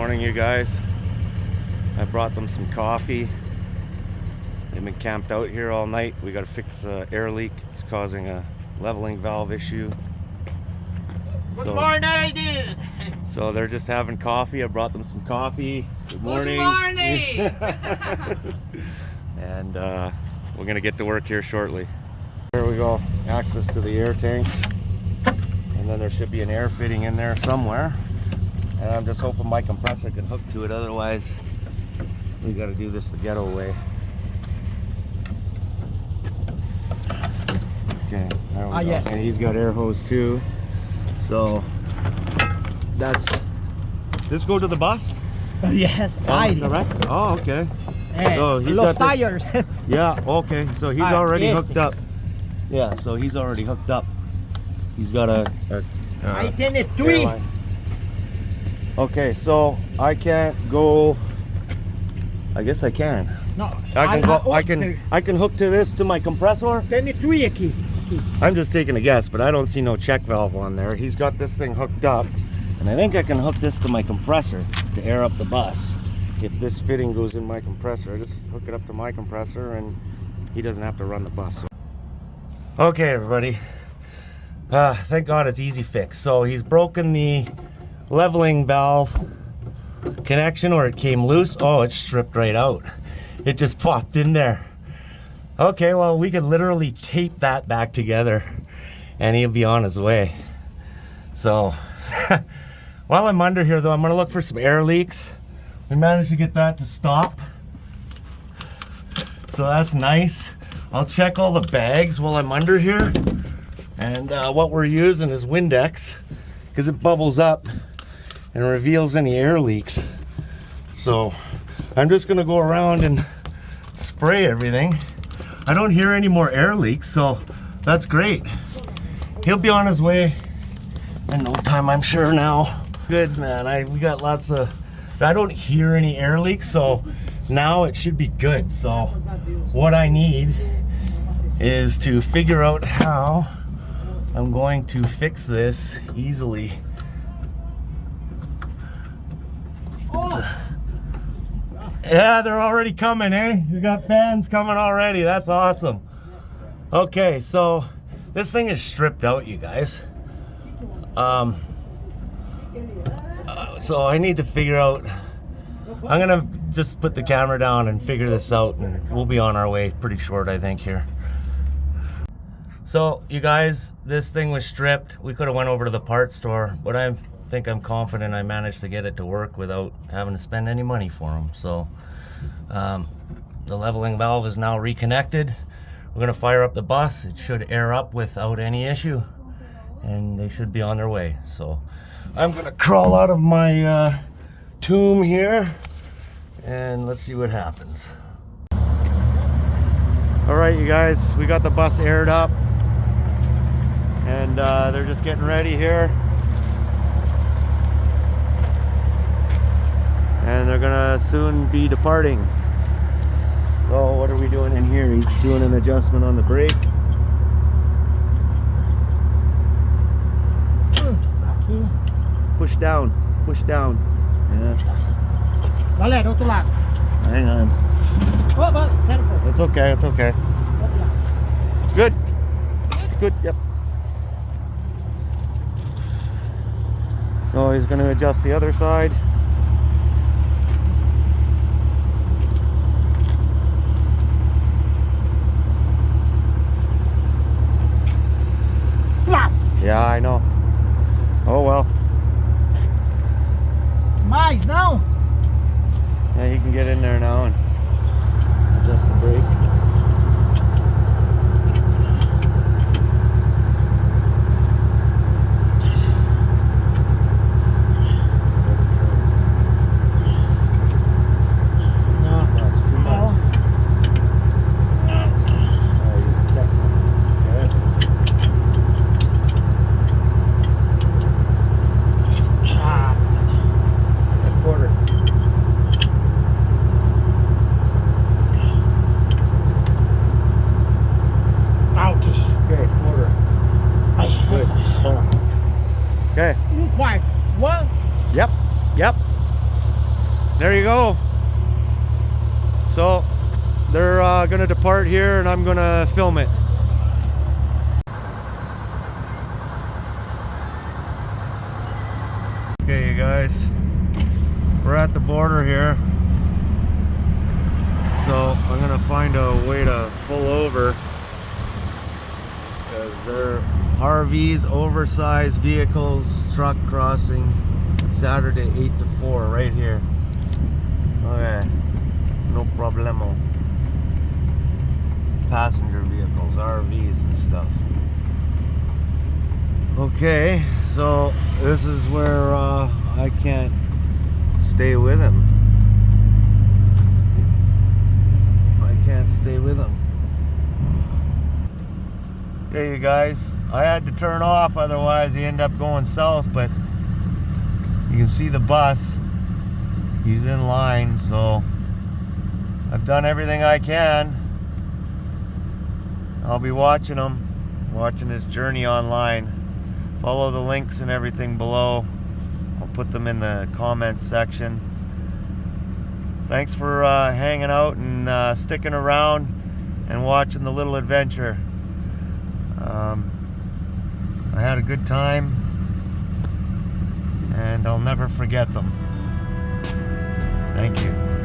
morning, you guys. I brought them some coffee. They've been camped out here all night. We got to fix an air leak. It's causing a leveling valve issue. Good morning, dude. So they're just having coffee. I brought them some coffee. Good morning. Good morning. And we're gonna get to work here shortly. There we go. Access to the air tanks, and then there should be an air fitting in there somewhere. And I'm just hoping my compressor can hook to it. Otherwise, we got to do this the ghetto way. Okay. There we go. Yes. And he's got air hose too. So that's. This go to the bus? Yes, right. Correct. Oh, okay. So he's got tires. Yeah. Okay. So he's already yes. hooked up. Yeah. So he's already hooked up. He's got a I think it's 3. airline. Okay. So I can't go. I guess I can. No, I can go. I can hook to this to my compressor. 23 aqui. I'm just taking a guess, but I don't see no check valve on there. He's got this thing hooked up, and I think I can hook this to my compressor to air up the bus. If this fitting goes in my compressor, I just hook it up to my compressor, and he doesn't have to run the bus. Okay, everybody. Thank God it's easy fix. So he's broken the leveling valve connection, or it came loose. Oh, it's stripped right out. It just popped in there. Okay, well, we could literally tape that back together and he'll be on his way. So while I'm under here though, I'm gonna look for some air leaks. We managed to get that to stop, so that's nice. I'll check all the bags while I'm under here, and what we're using is Windex because it bubbles up and reveals any air leaks. So I'm just gonna go around and spray everything. I don't hear any more air leaks, so that's great. He'll be on his way in no time, I'm sure now. Good, man. We got lots of. I don't hear any air leaks, so now it should be good. So what I need is to figure out how I'm going to fix this easily. Yeah, they're already coming, eh? We got fans coming already. That's awesome. Okay, so this thing is stripped out, you guys. So I need to figure out. I'm gonna just put the camera down and figure this out, and we'll be on our way pretty short, I think, here. So, you guys, this thing was stripped. We could have went over to the parts store, but I think I'm confident I managed to get it to work without having to spend any money for them. So the leveling valve is now reconnected. We're gonna fire up the bus. It should air up without any issue, and they should be on their way. So I'm gonna crawl out of my tomb here, and let's see what happens. All right, you guys, we got the bus aired up, and they're just getting ready here. And they're gonna soon be departing. So what are we doing in here? He's doing an adjustment on the brake. Push down, push down. Yeah. Olha, do outro lado. Hang on. It's okay, it's okay. Good. Good, yep. So he's gonna adjust the other side. Yeah, I know. Oh well. Mais não? Yeah, he can get in there now and adjust the brake. there you go. So they're gonna depart here and I'm gonna film it. Okay, you guys, we're at the border here. So I'm gonna find a way to pull over because they're RVs, oversized vehicles, truck crossing Saturday 8 to 4 right here. Okay, no problemo. Passenger vehicles, RVs and stuff. Okay, so this is where I can't stay with him. I can't stay with him. Okay, you guys, I had to turn off, otherwise he ended up going south, but you can see the bus. He's in line, so I've done everything I can. I'll be watching him, watching his journey online. Follow the links and everything below. I'll put them in the comments section. Thanks for hanging out and sticking around and watching the little adventure. I had a good time and I'll never forget them. Thank you.